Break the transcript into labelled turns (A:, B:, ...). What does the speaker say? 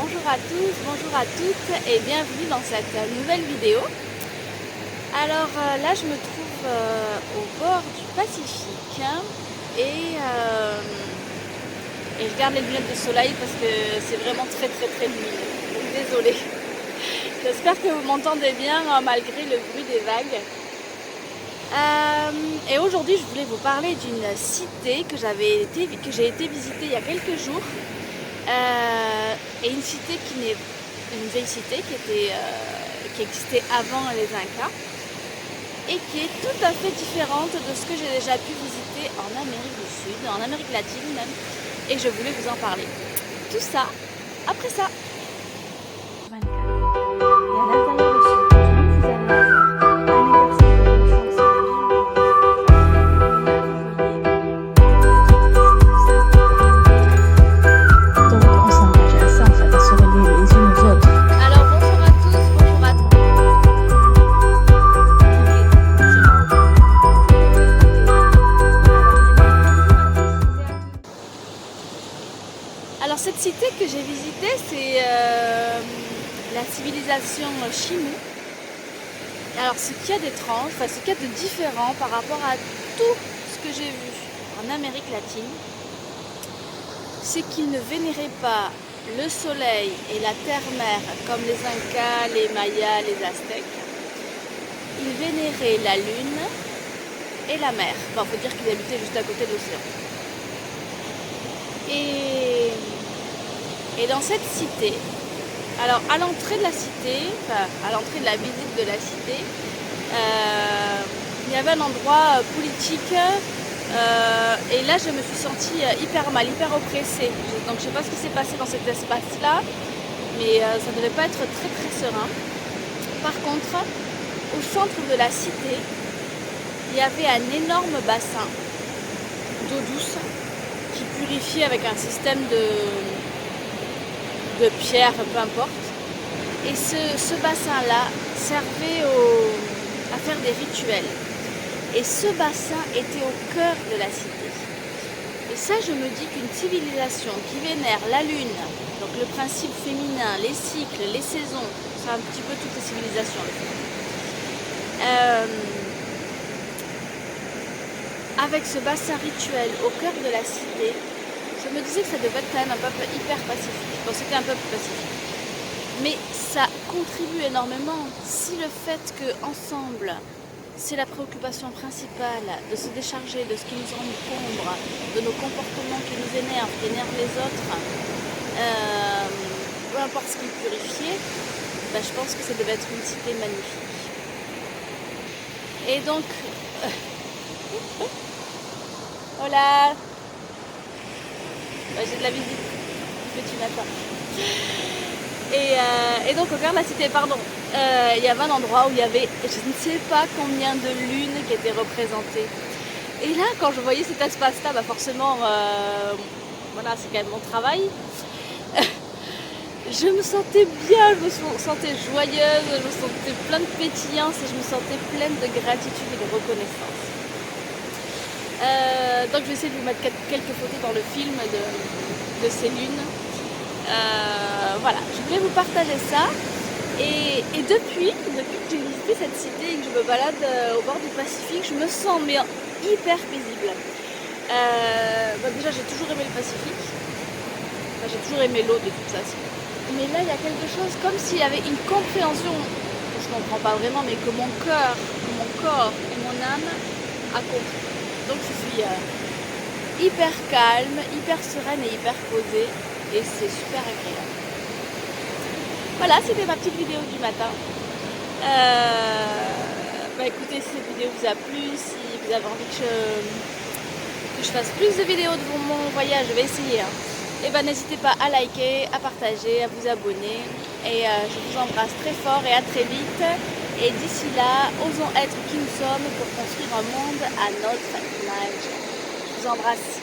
A: bonjour à tous, bonjour à toutes et bienvenue dans cette nouvelle vidéo. Alors là je me trouve au bord du Pacifique et je garde les lunettes de soleil parce que c'est vraiment très lumineux. Donc désolée. J'espère que vous m'entendez bien malgré le bruit des vagues. Et aujourd'hui je voulais vous parler d'une cité que j'ai été visiter il y a quelques jours. Et une cité qui est une vieille cité qui existait avant les Incas et qui est tout à fait différente de ce que j'ai déjà pu visiter en Amérique du Sud, en Amérique latine même, et je voulais vous en parler. Tout ça, après ça. 24. Et à l'intérieur de ce tunnel, vous allez avoir un exercice de connaissance de la Alors bonjour à tous, bonjour à tous. Alors cette cité que j'ai visitée, c'est la civilisation Chimú. Alors ce qu'il y a d'étrange, ce qu'il y a de différent par rapport à tout ce que j'ai vu en Amérique latine, c'est qu'ils ne vénéraient pas le soleil et la terre-mère comme les Incas, les Mayas, les Aztèques. Ils vénéraient la lune et la mer. Bon, faut dire qu'ils habitaient juste à côté de l'océan. Et dans cette cité, alors à l'entrée de la cité, à l'entrée de la visite de la cité, il y avait un endroit politique. Et là je me suis sentie hyper mal, hyper oppressée. Donc je ne sais pas ce qui s'est passé dans cet espace-là, mais ça ne devait pas être très serein. Par contre, au centre de la cité, il y avait un énorme bassin d'eau douce qui purifiait avec un système de pierre, peu importe. Et ce bassin-là servait à faire des rituels. Et ce bassin était au cœur de la cité. Et ça, je me dis qu'une civilisation qui vénère la lune, donc le principe féminin, les cycles, les saisons, c'est un petit peu toutes les civilisations. Avec ce bassin rituel au cœur de la cité, je me disais que ça devait être quand même un peuple hyper pacifique. Bon, c'était un peuple pacifique. Mais ça contribue énormément si le fait qu'ensemble, c'est la préoccupation principale de se décharger de ce qui nous encombre, de nos comportements qui nous énervent, qui énervent les autres, peu importe ce qui est purifié, je pense que ça devait être une cité magnifique. Et donc, hola, j'ai de la visite, petit matin. Et donc au cœur de la cité, il y avait un endroit où il y avait je ne sais pas combien de lunes qui étaient représentées. Et là, quand je voyais cet espace-là, forcément, voilà, c'est quand même mon travail. Je me sentais bien, je me sentais joyeuse, je me sentais pleine de pétillance et je me sentais pleine de gratitude et de reconnaissance. Donc je vais essayer de vous mettre quelques photos dans le film de ces lunes. Voilà, je voulais vous partager ça. Et depuis que j'ai visité cette cité et que je me balade au bord du Pacifique, je me sens hyper paisible. Déjà, j'ai toujours aimé le Pacifique. J'ai toujours aimé l'eau de toute façon. Mais là, il y a quelque chose comme s'il y avait une compréhension, que je ne comprends pas vraiment, mais que mon cœur, mon corps et mon âme a compris. Donc je suis hyper calme, hyper sereine et hyper posée. Et c'est super agréable. Voilà, c'était ma petite vidéo du matin. Écoutez, si cette vidéo vous a plu, si vous avez envie que je fasse plus de vidéos de mon voyage, je vais essayer. Et n'hésitez pas à liker, à partager, à vous abonner. Et je vous embrasse très fort et à très vite. Et d'ici là, osons être qui nous sommes pour construire un monde à notre image. Je vous embrasse.